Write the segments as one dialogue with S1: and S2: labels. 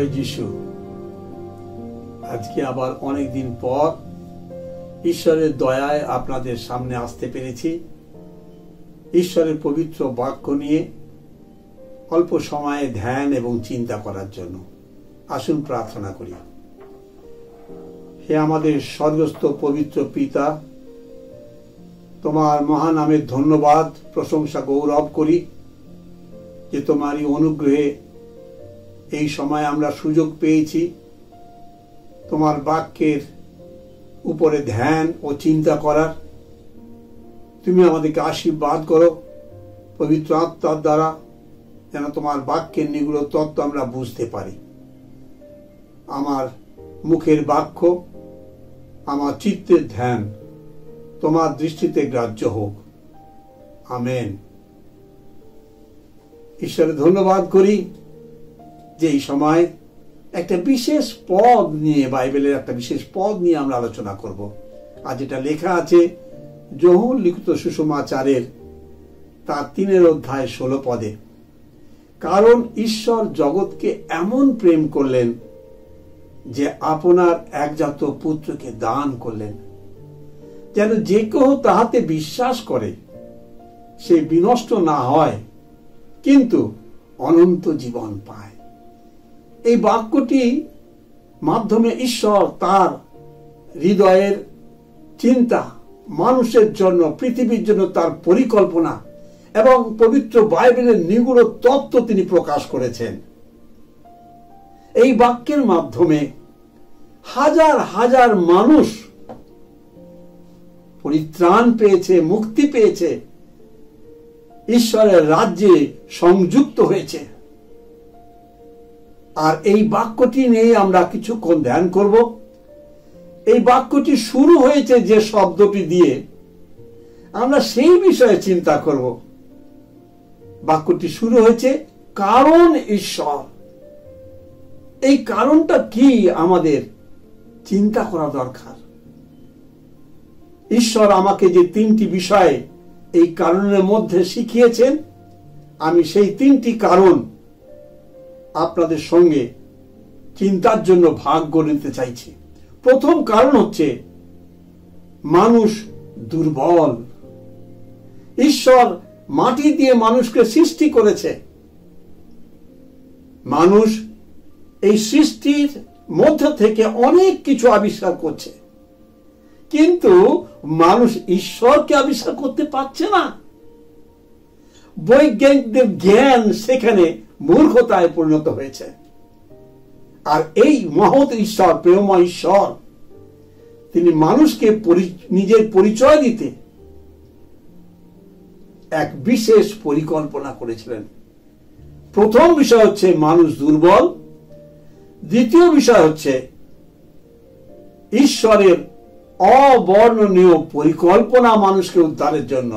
S1: জয় যিশু। আজকে আবার অনেক দিন পর ঈশ্বরের দয়ায় আপনাদের সামনে আসতে পেরেছি ঈশ্বরের পবিত্র বাক্য নিয়ে অল্প সময়ে ধ্যান এবং চিন্তা করার জন্য। আসুন প্রার্থনা করি। হে আমাদের স্বর্গস্থ পবিত্র পিতা, তোমার মহানামের ধন্যবাদ প্রশংসা গৌরব করি যে তোমারই অনুগ্রহে এই সময় আমরা সুযোগ পেয়েছি তোমার বাক্যের উপরে ধ্যান ও চিন্তা করার। তুমি আমাদেরকে আশীর্বাদ করো পবিত্র আত্মার দ্বারা, যেন তোমার বাক্যের নিগুড় তত্ত্ব আমরা বুঝতে পারি। আমার মুখের বাক্য, আমার চিত্তের ধ্যান তোমার দৃষ্টিতে গ্রাহ্য হোক। আমেন। ঈশ্বরের ধন্যবাদ করি যে এই সময় একটা বিশেষ পদ নিয়ে, বাইবেলের একটা বিশেষ পদ নিয়ে আমরা আলোচনা করব। আর যেটা লেখা আছে যোহন লিখিত সুসমাচারের তার 3 অধ্যায় 16 পদে, কারণ ঈশ্বর জগৎকে এমন প্রেম করলেন যে আপনার একজাত পুত্রকে দান করলেন, যেন যে কেউ তাহাতে বিশ্বাস করে সে বিনষ্ট না হয় কিন্তু অনন্ত জীবন পায়। এই বাক্যটি মাধ্যমে ঈশ্বর তার হৃদয়ের চিন্তা, মানুষের জন্য, পৃথিবীর জন্য তার পরিকল্পনা এবং পবিত্র বাইবেলের নিগুড় তত্ত্ব তিনি প্রকাশ করেছেন। এই বাক্যের মাধ্যমে হাজার হাজার মানুষ পরিত্রাণ পেয়েছে, মুক্তি পেয়েছে, ঈশ্বরের রাজ্যে সংযুক্ত হয়েছে। আর এই বাক্যটি নিয়ে আমরা কিছুক্ষণ ধ্যান করব। এই বাক্যটি শুরু হয়েছে যে শব্দটি দিয়ে, আমরা সেই বিষয়ে চিন্তা করব। বাক্যটি শুরু হয়েছে কারণ ঈশ্বর। এই কারণটা কি আমাদের চিন্তা করা দরকার। ঈশ্বর আমাকে যে 3টি বিষয়ে এই কারণের মধ্যে শিখিয়েছেন, আমি সেই 3টি কারণ আপনাদের সঙ্গে চিন্তার জন্য ভাগ করে নিতে চাইছি। প্রথম কারণ হচ্ছে মানুষ দুর্বল। ঈশ্বর মাটি দিয়ে মানুষকে সৃষ্টি করেছে। মানুষ এই সৃষ্টির মধ্য থেকে অনেক কিছু আবিষ্কার করছে, কিন্তু মানুষ ঈশ্বরকে আবিষ্কার করতে পারছে না। বৈজ্ঞানিকদের জ্ঞান সেখানে মূর্খতায় পরিণত হয়েছে। আর এই মহৎ ঈশ্বর, প্রেমময় ঈশ্বর, তিনি মানুষকে নিজের পরিচয় দিতে এক বিশেষ পরিকল্পনা করেছিলেন। প্রথম বিষয় হচ্ছে মানুষ দুর্বল। দ্বিতীয় বিষয় হচ্ছে ঈশ্বরের অবর্ণনীয় পরিকল্পনা মানুষকে উদ্ধারের জন্য।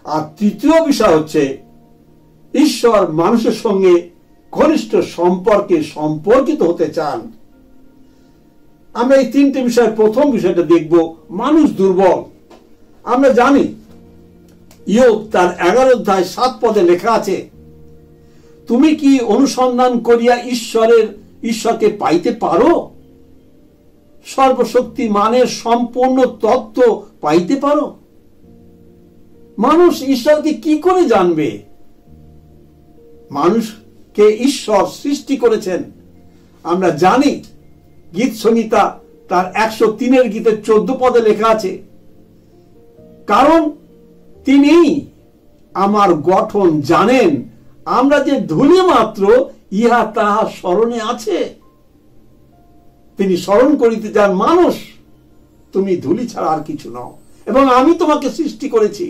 S1: আর তৃতীয় বিষয় হচ্ছে ঈশ্বর মানুষের সঙ্গে ঘনিষ্ঠ সম্পর্কে সম্পর্কিত হতে চান। আমরা এই 3টে বিষয়ের প্রথম বিষয়টা দেখব, মানুষ দুর্বল। আমরা জানি ইয়োব তার 11 অধ্যায় 7 পদে লেখা আছে, তুমি কি অনুসন্ধান করিয়া ঈশ্বরকে পাইতে পারো? সর্বশক্তি মানের সম্পূর্ণ তত্ত্ব পাইতে পারো? মানুষ ঈশ্বরকে কি করে জানবে? মানুষকে ঈশ্বর সৃষ্টি করেছেন। আমরা জানি গীত সংহিতা তার 103 গীতের 14 পদে লেখা আছে, কারণ তিনি আমার গঠন জানেন, আমরা যে ধূলি মাত্র ইহা তাহার স্মরণে আছে। তিনি স্মরণ করিতে চান, মানুষ তুমি ধূলি ছাড়া আর কিছু নও এবং আমি তোমাকে সৃষ্টি করেছি।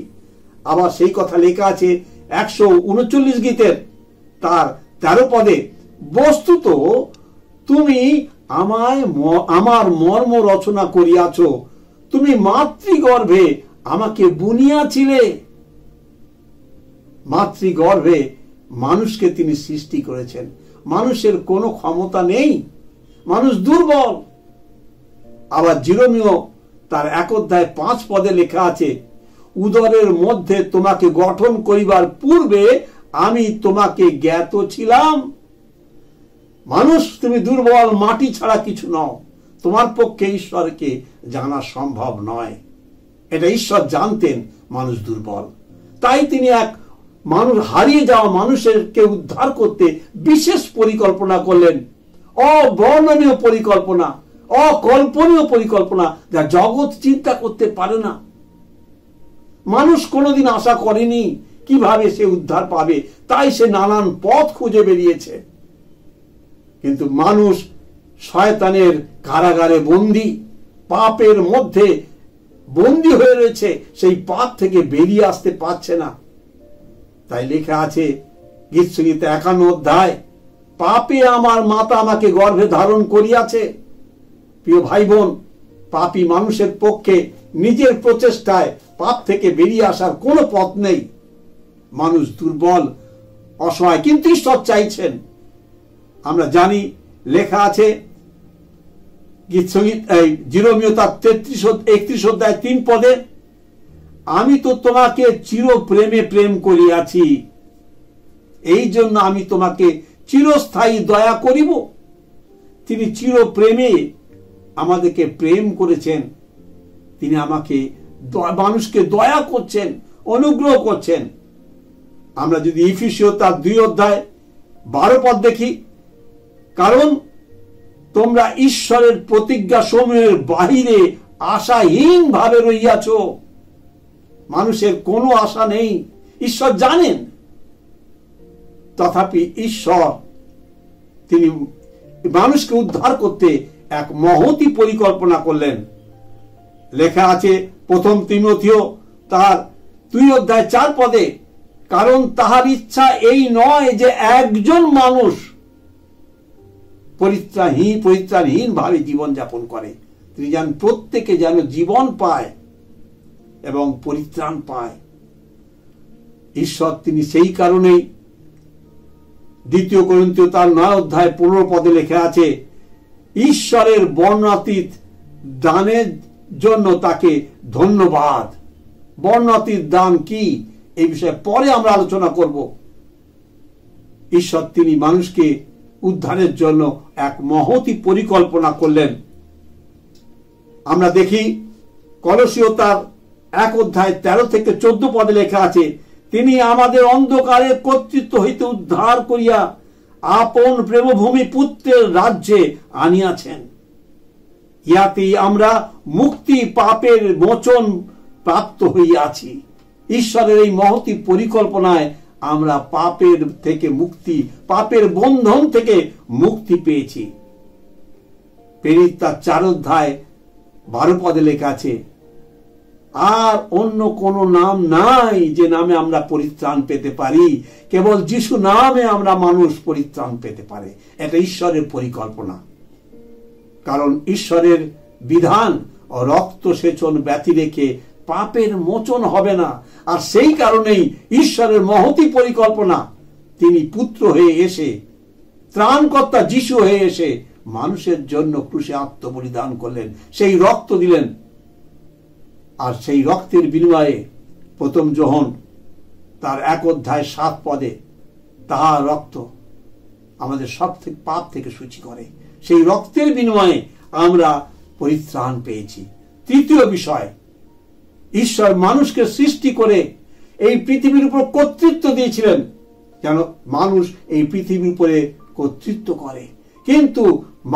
S1: আবার সেই কথা লেখা আছে 139 গীতের তার 13 পদে, বস্তুত তুমি আমার মর্ম রচনা করিয়াছ, তুমি মাতৃগর্ভে আমাকে বুনিয়াছিলে। মাতৃগর্ভে মানুষকে তিনি সৃষ্টি করেছেন। মানুষের কোনো ক্ষমতা নেই, মানুষ দুর্বল। আবার জিরোমীয় তার 1 অধ্যায় 5 পদে লেখা আছে, উদরের মধ্যে তোমাকে গঠন করিবার পূর্বে আমি তোমাকে জ্ঞাত ছিলাম। মানুষ তুমি দুর্বল, মাটি ছাড়া কিছু নও, তোমার পক্ষে ঈশ্বরকে জানা সম্ভব নয়। এটা ঈশ্বর জানতেন মানুষ দুর্বল, তাই তিনি এক মানুষ, হারিয়ে যাওয়া মানুষেরকে উদ্ধার করতে বিশেষ পরিকল্পনা করলেন। অবর্ণনীয় পরিকল্পনা, অকল্পনীয় পরিকল্পনা, যা জগৎ চিন্তা করতে পারে না। মানুষ কোনোদিন আশা করেনি কিভাবে সে উদ্ধার পাবে, তাই সে নানান পথ খুঁজে বেরিয়েছে। কিন্তু মানুষ শয়তানের কারাগারে বন্দী, পাপের মধ্যে বন্দী হয়ে রয়েছে, সেই পাপ থেকে বেরিয়ে আসতে পারছে না। তাই লেখা আছে গীতসংহিতা 51 অধ্যায়, পাপে আমার মাতা আমাকে গর্ভে ধারণ করিয়াছে। প্রিয় ভাই বোন, পাপী মানুষের পক্ষে নিজের প্রচেষ্টায় পাপ থেকে বেরিয়ে আসার কোনো পথ নেই। মানুষ দুর্বল, অসহায়, কিন্তু ঈশ্বর চাইছেন। আমরা জানি লেখা আছে জিরোমীয় তার 31 অধ্যায় 3 পদে, আমি তো তোমাকে চির প্রেমে প্রেম করিয়াছি, এই জন্য আমি তোমাকে চিরস্থায়ী দয়া করিব। তিনি চির প্রেমে আমাদেরকে প্রেম করেছেন, তিনি আমাকে মানুষকে দয়া করছেন, অনুগ্রহ করছেন। আমরা যদি ইফিসীয় তার 2 অধ্যায় 12 পদ দেখি, কারণ তোমরা ঈশ্বরের প্রতিজ্ঞা সমূহের বাহিরে আশাহীন ভাবে রইয়াছ। মানুষের কোনো আশা নেই, ঈশ্বর জানেন। তথাপি ঈশ্বর তিনি মানুষকে উদ্ধার করতে এক মহতী পরিকল্পনা করলেন। লেখা আছে 1 তিমথিও তার 2 অধ্যায় 4 পদে, কারণ তাহার ইচ্ছা এই নয় যে একজন মানুষ পরিত্রাণহীন ভাবে জীবন যাপন করে, তিনি যেন প্রত্যেকে যেন জীবন পায় এবং পরিত্রাণ পায়। ঈশ্বর তিনি সেই কারণেই 2 কোরিন্থীয় তার 9 অধ্যায় 15 পদে লেখা আছে, ঈশ্বরের বর্ণাতীত দানের জন্য তাকে ধন্যবাদ। বর্ণাতীত দান কি, এই বিষয়ে পরে আমরা আলোচনা করব। ঈশ্বর তিনি মানুষকে উদ্ধারের জন্য এক মহতী পরিকল্পনা করলেন। আমরা দেখি কলসীয় তার 1 অধ্যায় 13 থেকে 14 পদে লেখা আছে, তিনি আমাদের অন্ধকারের কর্তৃত্ব হইতে উদ্ধার করিয়া আপন প্রেমভূমি পুত্রের রাজ্যে আনিয়াছেন। ইহাতেই আমরা মুক্তি, পাপের মোচন প্রাপ্ত হইয়াছি। ঈশ্বরের এই মহতী পরিকল্পনায় আমরা পাপের থেকে মুক্তি, পাপের বন্ধন থেকে মুক্তি পেয়েছি। প্রেরিত তার 4 অধ্যায় 12 পদে লেখা আছে, আর অন্য কোন নাম নাই যে নামে আমরা পরিত্রাণ পেতে পারি, কেবল যিশু নামে আমরা মানুষ পরিত্রাণ পেতে পারে। এটা ঈশ্বরের পরিকল্পনা। কারণ ঈশ্বরের বিধান ও রক্ত সেচন ব্যতি রেখে পাপের মোচন হবে না। আর সেই কারণেই ঈশ্বরের মহতী পরিকল্পনা, তিনি পুত্র হয়ে এসে, ত্রাণকর্তা যিশু হয়ে এসে মানুষের জন্য ক্রুশে আত্মবলিদান করলেন, সেই রক্ত দিলেন। আর সেই রক্তের বিনিময়ে 1 যোহন তার 1 অধ্যায় 7 পদে, তাহার রক্ত আমাদের সব থেকে পাপ থেকে সূচি করে। সেই রক্তের বিনিময়ে আমরা পরিত্রাণ পেয়েছি। তৃতীয় বিষয়, ঈশ্বর মানুষকে সৃষ্টি করে এই পৃথিবীর উপর কর্তৃত্ব দিয়েছিলেন, যেন মানুষ এই পৃথিবীর উপরে কর্তৃত্ব করে। কিন্তু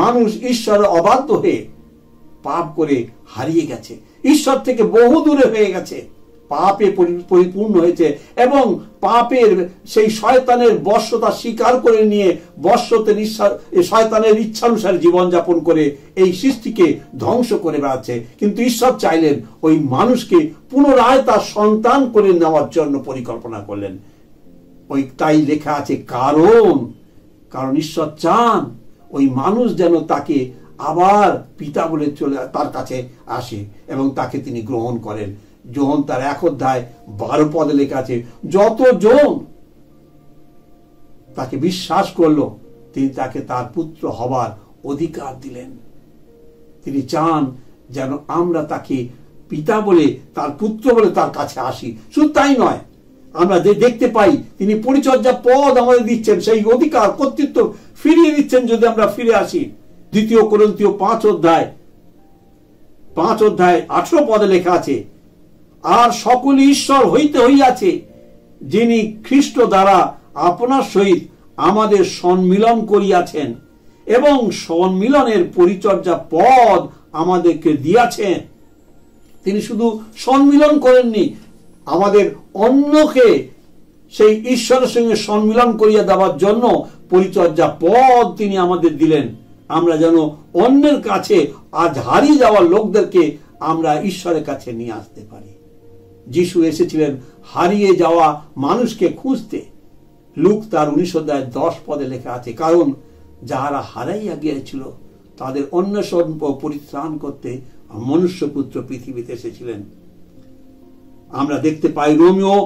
S1: মানুষ ঈশ্বরের অবাধ্য হয়ে পাপ করে হারিয়ে গেছে, ঈশ্বর থেকে বহু দূরে হয়ে গেছে, পাপে পরিপূর্ণ হয়েছে এবং পাপের সেই শয়তানের বশ্যতা স্বীকার করে নিয়ে শয়তানের ইচ্ছানুসারে জীবনযাপন করে এই সৃষ্টিকে ধ্বংস করে বেড়াচ্ছে। কিন্তু ঈশ্বর চাইলেন ওই মানুষকে পুনরায় তার সন্তান করে নেওয়ার জন্য পরিকল্পনা করলেন। তাই লেখা আছে, কারণ ঈশ্বর চান ওই মানুষ যেন তাকে আবার পিতা বলে চলে তার কাছে আসে এবং তাকে তিনি গ্রহণ করেন। যোহন তার 1 অধ্যায় 12 পদে লেখা আছে, যতজন তাকে বিশ্বাস করলো তিনি তাকে তার পুত্র হবার অধিকার দিলেন। তিনি চান যেন আমরা তাকে পিতা বলে, তার পুত্র বলে তার কাছে আসি। শুধু তাই নয়, আমরা যে দেখতে পাই তিনি পরিচর্যা পদ আমাদের দিচ্ছেন, সেই অধিকার কর্তৃত্ব ফিরিয়ে দিচ্ছেন যদি আমরা ফিরে আসি। 2 কোরিন্থীয় 5 অধ্যায় 18 পদে লেখা আছে, আর সকলে ঈশ্বর হইতে হইয়াছে, যিনি খ্রিস্ট দ্বারা আপনার সহিত আমাদের সম্মিলন করিয়াছেন এবং সম্মিলনের পরিচর্যা পদ আমাদেরকে দিয়াছেন। তিনি শুধু সম্মিলন করেননি, আমাদের অন্যকে সেই ঈশ্বরের সঙ্গে সম্মিলন করিয়া দেওয়ার জন্য পরিচর্যা পদ তিনি আমাদের দিলেন। আমরা যেন অন্যের কাছে আজ হারিয়ে যাওয়া লোকদেরকে আমরা ঈশ্বরের কাছে নিয়ে আসতে পারি। যিশু এসেছিলেন হারিয়ে যাওয়া মানুষকে খুঁজতে। লুক তার 19 অধ্যায় 10 পদে লেখা আছে, কারণ যাহারা হারাইয়া গিয়েছিল তাদের অন্বেষণ ও পরিত্রাণ করতে মনুষ্যপুত্র পৃথিবীতে এসেছিলেন। আমরা দেখতে পাই রোমীয়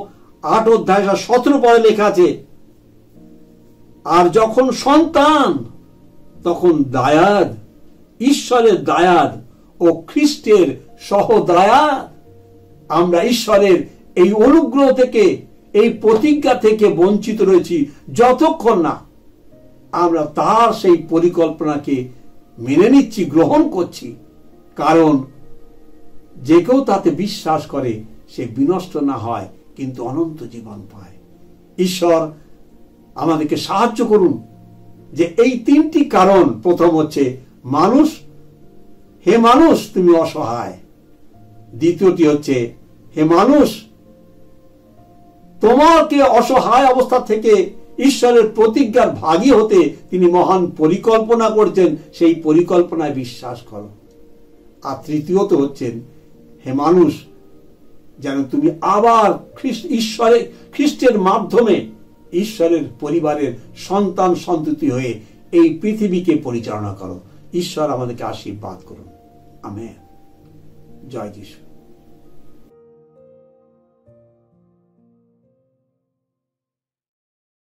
S1: 8 অধ্যায় 17 পদে লেখা আছে, আর যখন সন্তান তখন দায়াদ, ঈশ্বরের দায়াদ ও খ্রিস্টের সহদায়াদ। আমরা ঈশ্বরের এই অনুগ্রহ থেকে, এই প্রতিজ্ঞা থেকে বঞ্চিত রয়েছি যতক্ষণ না আমরা তার সেই পরিকল্পনাকে মেনে নিচ্ছি, গ্রহণ করছি। কারণ যে কেউ তাতে বিশ্বাস করে সে বিনষ্ট না হয় কিন্তু অনন্ত জীবন পায়। ঈশ্বর আমাদেরকে সাহায্য করুন যে এই 3টি কারণ। প্রথম হচ্ছে মানুষ, হে মানুষ তুমি অসহায়। দ্বিতীয়টি হচ্ছে, হে মানুষ তোমাকে অসহায় অবস্থা থেকে ঈশ্বরের প্রতিজ্ঞার ভাগী হতে তিনি মহান পরিকল্পনা করছেন, সেই পরিকল্পনায় বিশ্বাস করো। আর তৃতীয়ত হচ্ছেন, হে মানুষ যেন তুমি আবার খ্রিস্টের মাধ্যমে ঈশ্বরের পরিবারের সন্তান সন্ততি হয়ে এই পৃথিবীকে পরিচালনা করো। ঈশ্বর আমাদেরকে আশীর্বাদ করুন। আমেন। জয় যিশু।